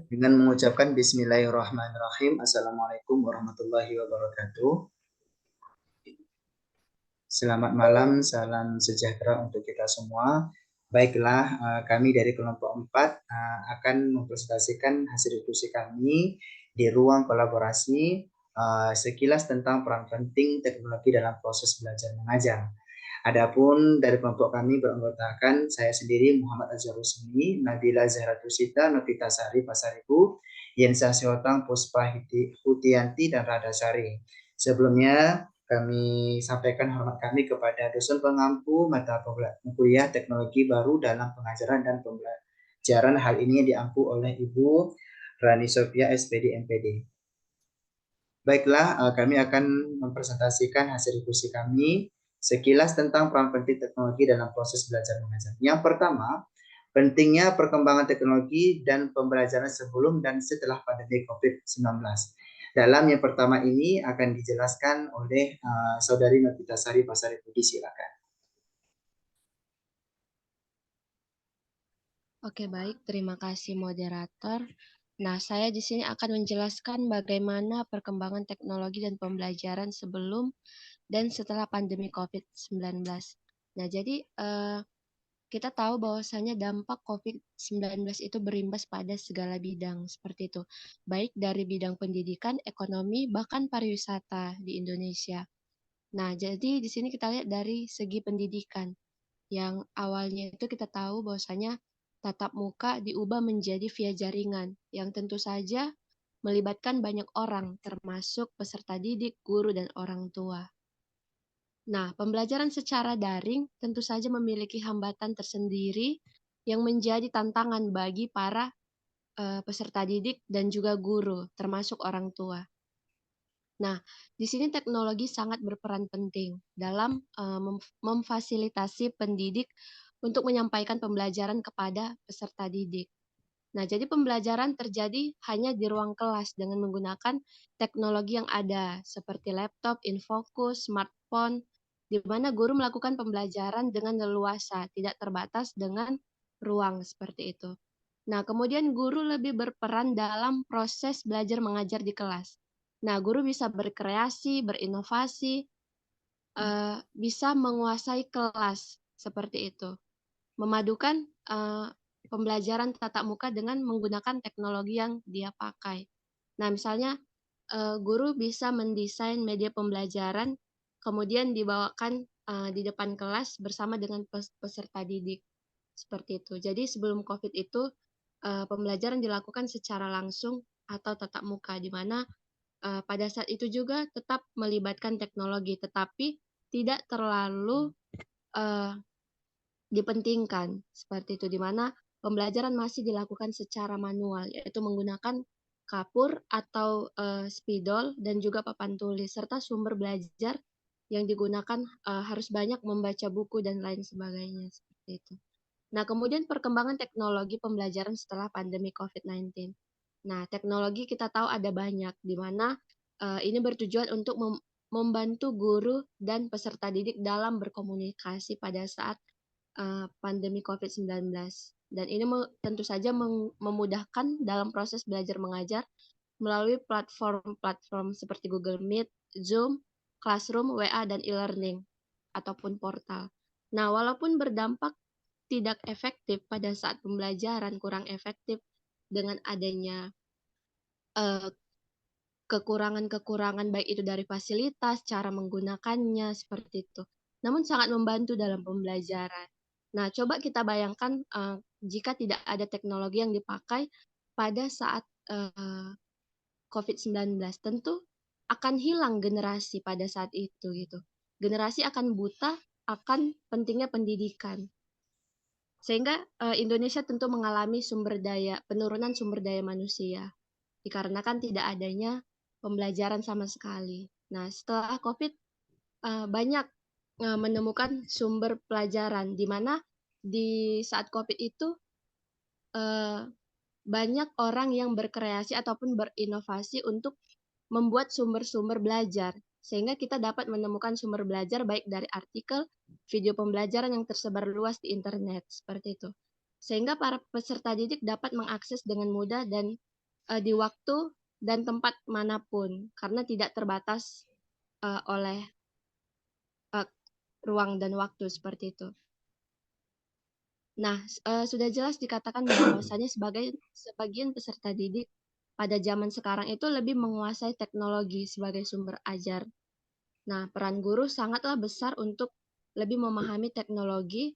Dengan mengucapkan Bismillahirrahmanirrahim. Assalamualaikum warahmatullahi wabarakatuh. Selamat malam, salam sejahtera untuk kita semua. Baiklah, kami dari kelompok 4 akan mempresentasikan hasil diskusi kami di ruang kolaborasi sekilas tentang peran penting teknologi dalam proses belajar mengajar. Adapun dari kelompok kami beranggotakan saya sendiri Muhammad Azhar Rusmi, Nabila Zahratusita, Novita Sari Pasaribu, Yensa Siotang, Puspa Hutianti, dan Radha Sari. Sebelumnya kami sampaikan hormat kami kepada dosen pengampu mata kuliah teknologi baru dalam pengajaran dan pembelajaran. Hal ini diampu oleh Ibu Rani Sofia SPD MPD. Baiklah, kami akan mempresentasikan hasil diskusi kami sekilas tentang peran penting teknologi dalam proses belajar mengajar. Yang pertama, pentingnya perkembangan teknologi dan pembelajaran sebelum dan setelah pandemi COVID-19. Dalam yang pertama ini akan dijelaskan oleh Saudari Novita Sari Pasari Budi, silakan. Oke, baik. Terima kasih moderator. Nah, saya di sini akan menjelaskan bagaimana perkembangan teknologi dan pembelajaran sebelum dan setelah pandemi COVID-19. Nah, jadi kita tahu bahwasanya dampak COVID-19 itu berimbas pada segala bidang seperti itu, baik dari bidang pendidikan, ekonomi, bahkan pariwisata di Indonesia. Nah, jadi di sini kita lihat dari segi pendidikan, yang awalnya itu kita tahu bahwasanya tatap muka diubah menjadi via jaringan, yang tentu saja melibatkan banyak orang, termasuk peserta didik, guru, dan orang tua. Nah, pembelajaran secara daring tentu saja memiliki hambatan tersendiri yang menjadi tantangan bagi para peserta didik dan juga guru, termasuk orang tua. Nah, di sini teknologi sangat berperan penting dalam memfasilitasi pendidik untuk menyampaikan pembelajaran kepada peserta didik. Nah, jadi pembelajaran terjadi hanya di ruang kelas dengan menggunakan teknologi yang ada, seperti laptop, infocus, smartphone, di mana guru melakukan pembelajaran dengan leluasa, tidak terbatas dengan ruang seperti itu. Nah, kemudian guru lebih berperan dalam proses belajar mengajar di kelas. Nah, guru bisa berkreasi, berinovasi, bisa menguasai kelas seperti itu. Memadukan pembelajaran tatap muka dengan menggunakan teknologi yang dia pakai. Nah, misalnya guru bisa mendesain media pembelajaran, kemudian dibawakan di depan kelas bersama dengan peserta didik. Seperti itu. Jadi sebelum COVID itu, pembelajaran dilakukan secara langsung atau tatap muka, di mana pada saat itu juga tetap melibatkan teknologi, tetapi tidak terlalu uh, dipentingkan seperti itu, di mana pembelajaran masih dilakukan secara manual, yaitu menggunakan kapur atau spidol dan juga papan tulis, serta sumber belajar yang digunakan harus banyak membaca buku dan lain sebagainya seperti itu. Nah, kemudian perkembangan teknologi pembelajaran setelah pandemi COVID-19. Nah, teknologi kita tahu ada banyak, di mana ini bertujuan untuk membantu guru dan peserta didik dalam berkomunikasi pada saat pandemi COVID-19. Dan ini tentu saja memudahkan dalam proses belajar mengajar melalui platform-platform seperti Google Meet, Zoom, Classroom, WA, dan e-learning ataupun portal. Nah, walaupun berdampak tidak efektif pada saat pembelajaran, kurang efektif dengan adanya uh, kekurangan-kekurangan baik itu dari fasilitas, cara menggunakannya seperti itu. Namun sangat membantu dalam pembelajaran. Nah, coba kita bayangkan jika tidak ada teknologi yang dipakai pada saat COVID-19, tentu akan hilang generasi pada saat itu gitu. Generasi akan buta akan pentingnya pendidikan. Sehingga Indonesia tentu mengalami penurunan sumber daya manusia dikarenakan tidak adanya pembelajaran sama sekali. Nah, setelah COVID banyak menemukan sumber pelajaran di mana di saat COVID itu banyak orang yang berkreasi ataupun berinovasi untuk membuat sumber-sumber belajar, sehingga kita dapat menemukan sumber belajar baik dari artikel, video pembelajaran yang tersebar luas di internet, seperti itu. sehingga para peserta didik dapat mengakses dengan mudah dan di waktu dan tempat manapun, karena tidak terbatas oleh ruang dan waktu seperti itu. Nah, sudah jelas dikatakan bahwasanya sebagian peserta didik pada zaman sekarang itu lebih menguasai teknologi sebagai sumber ajar. Nah, peran guru sangatlah besar untuk lebih memahami teknologi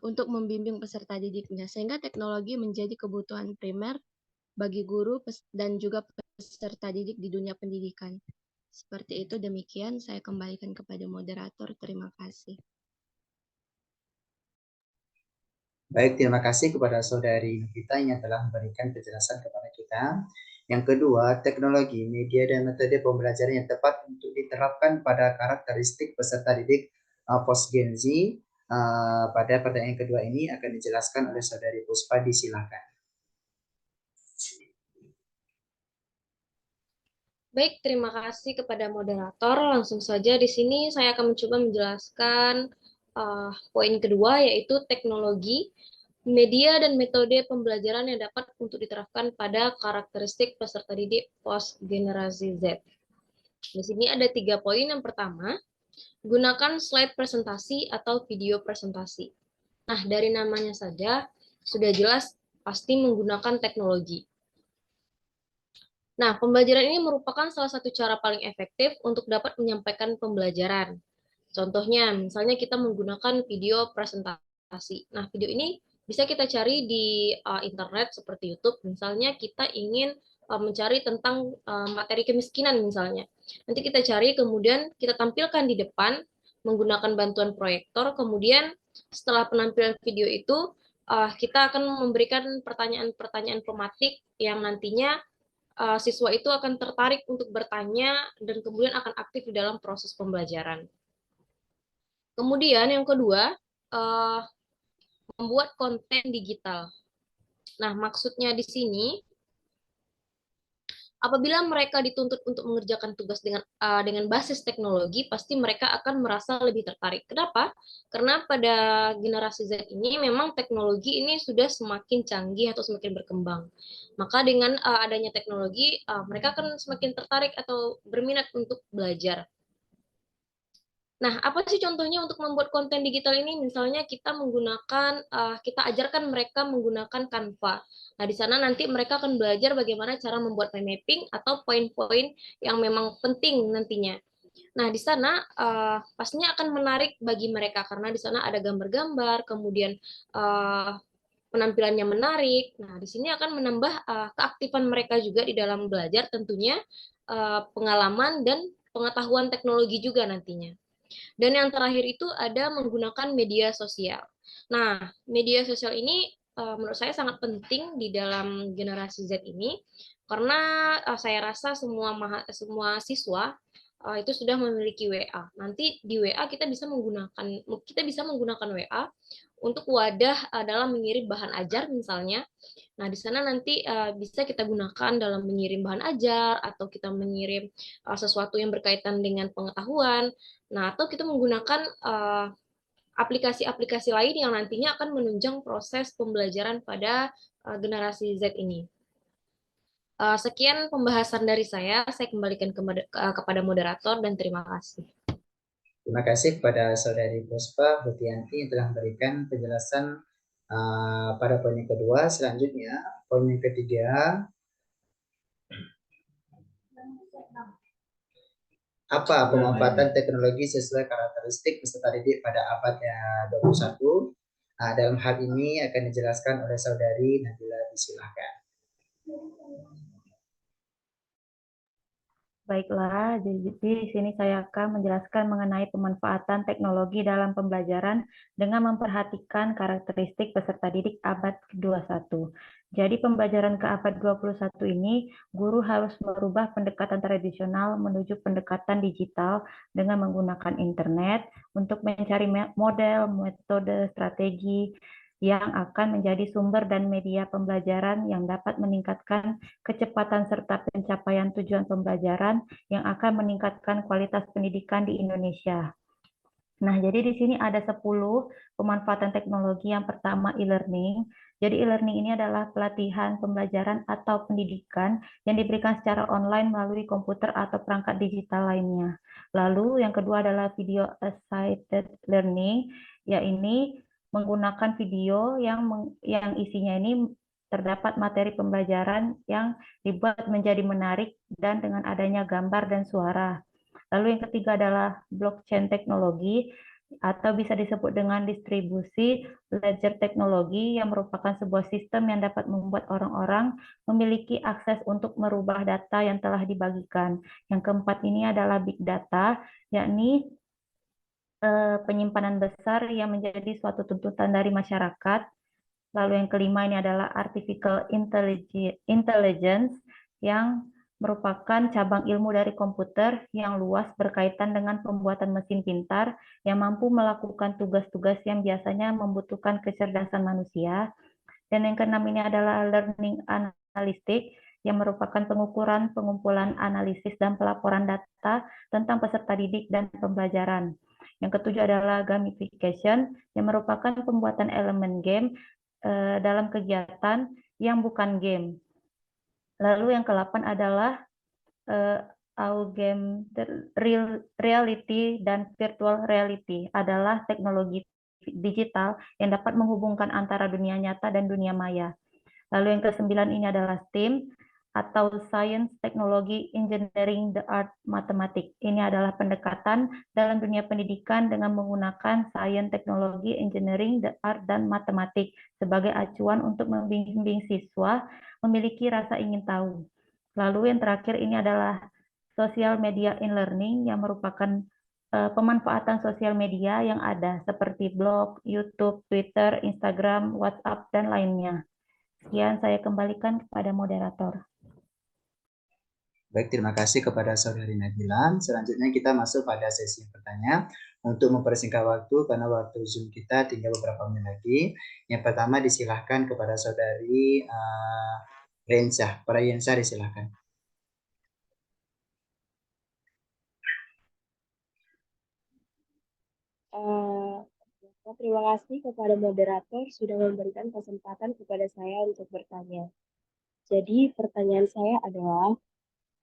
untuk membimbing peserta didiknya, sehingga teknologi menjadi kebutuhan primer bagi guru dan juga peserta didik di dunia pendidikan. Seperti itu, demikian saya kembalikan kepada moderator. Terima kasih. Baik, terima kasih kepada saudari Novita yang telah memberikan penjelasan kepada kita. Yang kedua, teknologi, media dan metode pembelajaran yang tepat untuk diterapkan pada karakteristik peserta didik post Gen Z. Pada pertanyaan kedua ini akan dijelaskan oleh saudari Puspa, disilakan. Baik, terima kasih kepada moderator. Langsung saja di sini saya akan mencoba menjelaskan poin kedua, yaitu teknologi, media, dan metode pembelajaran yang dapat untuk diterapkan pada karakteristik peserta didik post generasi Z. Di sini ada 3 poin. Yang pertama, gunakan slide presentasi atau video presentasi. Nah, dari namanya saja sudah jelas pasti menggunakan teknologi. Nah, pembelajaran ini merupakan salah satu cara paling efektif untuk dapat menyampaikan pembelajaran. Contohnya, misalnya kita menggunakan video presentasi. Nah, video ini bisa kita cari di internet seperti YouTube. Misalnya kita ingin mencari tentang materi kemiskinan misalnya. Nanti kita cari, kemudian kita tampilkan di depan menggunakan bantuan proyektor. Kemudian setelah penampilan video itu, kita akan memberikan pertanyaan-pertanyaan pematik yang nantinya siswa itu akan tertarik untuk bertanya dan kemudian akan aktif di dalam proses pembelajaran. Kemudian yang kedua, membuat konten digital. Nah, maksudnya di sini, apabila mereka dituntut untuk mengerjakan tugas dengan basis teknologi, pasti mereka akan merasa lebih tertarik. Kenapa? Karena pada generasi Z ini memang teknologi ini sudah semakin canggih atau semakin berkembang. Maka dengan adanya teknologi, mereka akan semakin tertarik atau berminat untuk belajar. Nah, apa sih contohnya untuk membuat konten digital ini? Misalnya kita kita ajarkan mereka menggunakan Canva. Nah, di sana nanti mereka akan belajar bagaimana cara membuat mind mapping atau poin-poin yang memang penting nantinya. Nah, di sana pastinya akan menarik bagi mereka karena di sana ada gambar-gambar, kemudian penampilannya menarik. Nah, di sini akan menambah keaktifan mereka juga di dalam belajar, tentunya pengalaman dan pengetahuan teknologi juga nantinya. Dan yang terakhir itu ada menggunakan media sosial. Nah, media sosial ini menurut saya sangat penting di dalam generasi Z ini karena saya rasa semua siswa itu sudah memiliki WA. Nanti di WA kita bisa menggunakan WA untuk wadah dalam mengirim bahan ajar misalnya. Nah, di sana nanti bisa kita gunakan dalam mengirim bahan ajar atau kita mengirim sesuatu yang berkaitan dengan pengetahuan. Nah, atau kita menggunakan aplikasi-aplikasi lain yang nantinya akan menunjang proses pembelajaran pada generasi Z ini. Sekian pembahasan dari saya kembalikan kepada moderator dan terima kasih. Terima kasih kepada saudari Puspa Hutianti yang telah memberikan penjelasan pada poin yang kedua. Selanjutnya, poin yang ketiga, apa pemanfaatan teknologi sesuai karakteristik peserta didik pada abad 21? Dalam hal ini akan dijelaskan oleh saudari Nabila, disilahkan. Baiklah, jadi di sini saya akan menjelaskan mengenai pemanfaatan teknologi dalam pembelajaran dengan memperhatikan karakteristik peserta didik abad ke-21. Jadi pembelajaran ke abad 21 ini, guru harus merubah pendekatan tradisional menuju pendekatan digital dengan menggunakan internet untuk mencari model, metode, strategi yang akan menjadi sumber dan media pembelajaran yang dapat meningkatkan kecepatan serta pencapaian tujuan pembelajaran yang akan meningkatkan kualitas pendidikan di Indonesia. Nah, jadi di sini ada 10 pemanfaatan teknologi. Yang pertama e-learning. Jadi e-learning ini adalah pelatihan, pembelajaran, atau pendidikan yang diberikan secara online melalui komputer atau perangkat digital lainnya. Lalu yang kedua adalah video assisted learning, yaitu menggunakan video yang isinya ini terdapat materi pembelajaran yang dibuat menjadi menarik dan dengan adanya gambar dan suara. Lalu yang ketiga adalah blockchain teknologi atau bisa disebut dengan distribusi ledger teknologi yang merupakan sebuah sistem yang dapat membuat orang-orang memiliki akses untuk merubah data yang telah dibagikan. Yang keempat ini adalah big data, yakni penyimpanan besar yang menjadi suatu tuntutan dari masyarakat. Lalu yang kelima ini adalah artificial intelligence yang merupakan cabang ilmu dari komputer yang luas berkaitan dengan pembuatan mesin pintar yang mampu melakukan tugas-tugas yang biasanya membutuhkan kecerdasan manusia. Dan yang keenam ini adalah learning analytics yang merupakan pengukuran, pengumpulan, analisis, dan pelaporan data tentang peserta didik dan pembelajaran. Yang ketujuh adalah gamification yang merupakan pembuatan elemen game dalam kegiatan yang bukan game. Lalu yang ke-8 adalah augmented reality dan virtual reality adalah teknologi digital yang dapat menghubungkan antara dunia nyata dan dunia maya. Lalu yang ke-9 ini adalah STEAM atau Science, Teknologi, Engineering, the Art, Matematik. Ini adalah pendekatan dalam dunia pendidikan dengan menggunakan Science, Teknologi, Engineering, the Art, dan Matematik sebagai acuan untuk membimbing siswa memiliki rasa ingin tahu. Lalu yang terakhir ini adalah Social Media in Learning yang merupakan pemanfaatan sosial media yang ada seperti blog, YouTube, Twitter, Instagram, WhatsApp, dan lainnya. Sekian saya kembalikan kepada moderator. Baik, terima kasih kepada Saudari Nabila. Selanjutnya kita masuk pada sesi pertanyaan. Untuk mempersingkat waktu, karena waktu Zoom kita tinggal beberapa menit lagi. Yang pertama disilahkan kepada Saudari Rensa. Para Yensa disilahkan. Terima kasih kepada moderator sudah memberikan kesempatan kepada saya untuk bertanya. Jadi pertanyaan saya adalah,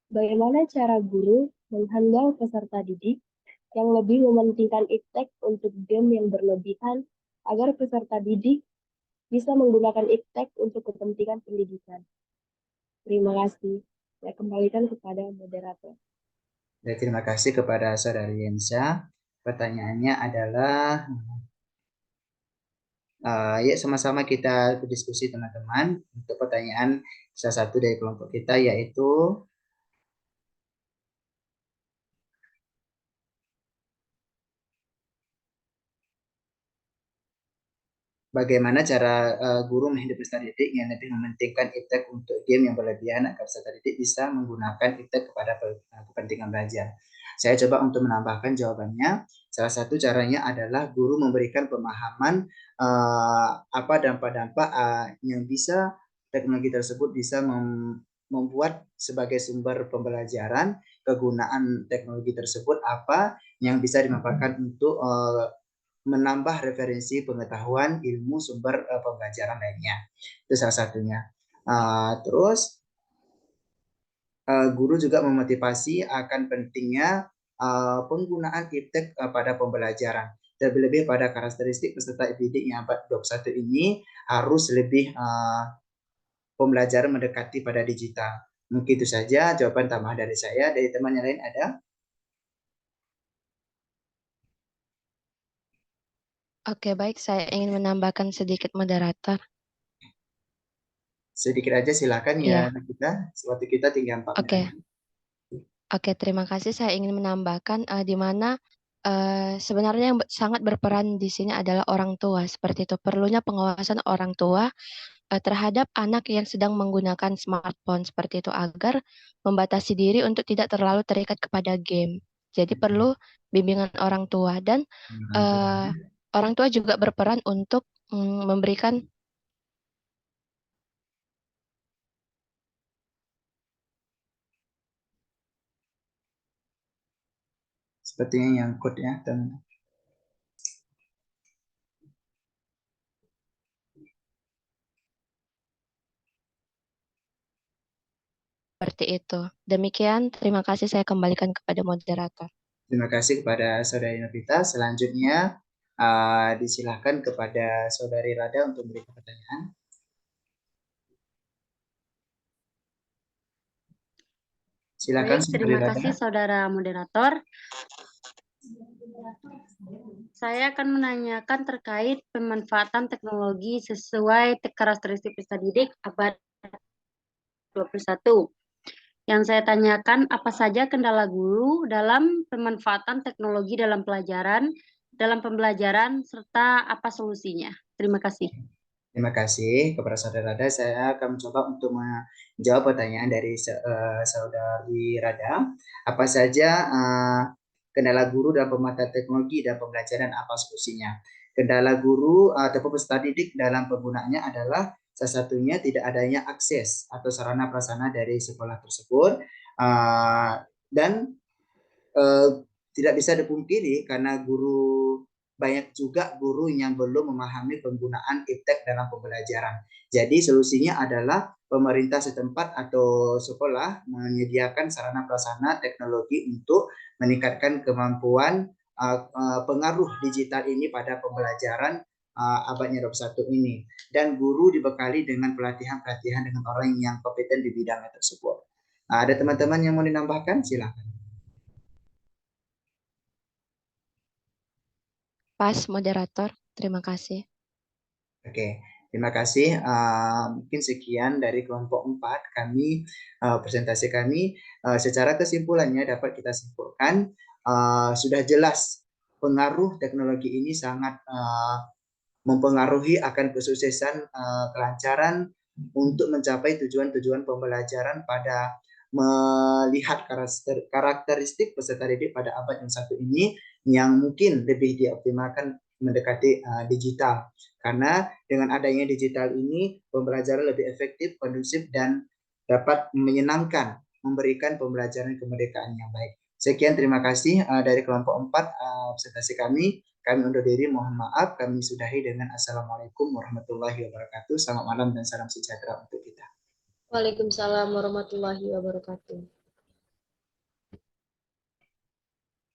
bagaimana cara guru menghandle peserta didik yang lebih mementingkan iptek untuk game yang berlebihan agar peserta didik bisa menggunakan iptek untuk kepentingan pendidikan? Terima kasih. Saya kembalikan kepada moderator. Ya, terima kasih kepada Saudari Yensa. Pertanyaannya adalah, yuk sama-sama kita berdiskusi teman-teman. Untuk pertanyaan salah satu dari kelompok kita yaitu, bagaimana cara guru menghidup peserta didik yang lebih mementingkan iptek untuk game yang berlebihan agar peserta didik bisa menggunakan iptek kepada kepentingan belajar. Saya coba untuk menambahkan jawabannya. Salah satu caranya adalah guru memberikan pemahaman apa dampak-dampak yang bisa teknologi tersebut bisa membuat sebagai sumber pembelajaran, kegunaan teknologi tersebut apa yang bisa dimanfaatkan untuk menambah referensi pengetahuan ilmu sumber pembelajaran lainnya. Itu salah satunya. Terus guru juga memotivasi akan pentingnya penggunaan iptek pada pembelajaran. Terlebih pada karakteristik peserta didik yang abad 21 ini harus lebih pembelajaran mendekati pada digital. Mungkin itu saja jawaban tambahan dari saya. Dari teman yang lain ada? Oke, baik. Saya ingin menambahkan sedikit moderator. Sedikit aja silakan ya, kita. Waktu kita tinggal 4 menit. Oke. Oke, terima kasih. Saya ingin menambahkan di mana sebenarnya yang sangat berperan di sini adalah orang tua. Seperti itu, perlunya pengawasan orang tua terhadap anak yang sedang menggunakan smartphone seperti itu agar membatasi diri untuk tidak terlalu terikat kepada game. Jadi perlu bimbingan orang tua dan orang tua juga berperan untuk memberikan sepertinya nyangkut ya, teman. seperti itu. Demikian, terima kasih saya kembalikan kepada moderator. Terima kasih kepada Saudari Novita. Selanjutnya disilahkan kepada Saudari Rada untuk memberikan pertanyaan. Silakan Baik, Saudari terima Rada. kasih saudara moderator. Saya akan menanyakan terkait pemanfaatan teknologi sesuai karakteristik peserta didik abad 21. Yang saya tanyakan, apa saja kendala guru dalam pemanfaatan teknologi dalam pembelajaran, serta apa solusinya? Terima kasih. Terima kasih kepada Saudara Rada. Saya akan mencoba untuk menjawab pertanyaan dari Saudari Rada. Apa saja kendala guru dalam pemanfaatan teknologi dan pembelajaran, apa solusinya? Kendala guru ataupun peserta didik dalam penggunaannya adalah salah satunya tidak adanya akses atau sarana prasarana dari sekolah tersebut, dan tidak bisa dipungkiri karena banyak juga guru yang belum memahami penggunaan iptek dalam pembelajaran. Jadi solusinya adalah pemerintah setempat atau sekolah menyediakan sarana prasarana teknologi untuk meningkatkan kemampuan pengaruh digital ini pada pembelajaran abadnya 21 ini. Dan guru dibekali dengan pelatihan-pelatihan dengan orang yang kompeten di bidangnya tersebut. Ada teman-teman yang mau dinambahkan? Silakan. Pas, moderator. Terima kasih. Oke, terima kasih. Mungkin sekian dari kelompok 4 kami, presentasi kami. Secara kesimpulannya dapat kita simpulkan, sudah jelas pengaruh teknologi ini sangat mempengaruhi akan kesuksesan kelancaran untuk mencapai tujuan-tujuan pembelajaran pada melihat karakteristik peserta didik pada abad yang satu ini yang mungkin lebih dioptimalkan mendekati digital. Karena dengan adanya digital ini pembelajaran lebih efektif, kondusif, dan dapat menyenangkan, memberikan pembelajaran kemerdekaan yang baik. Sekian, terima kasih dari kelompok 4 presentasi kami. Kami undur diri, mohon maaf. Kami sudahi dengan Assalamualaikum warahmatullahi wabarakatuh. Selamat malam dan salam sejahtera untuk kita. Waalaikumsalam warahmatullahi wabarakatuh.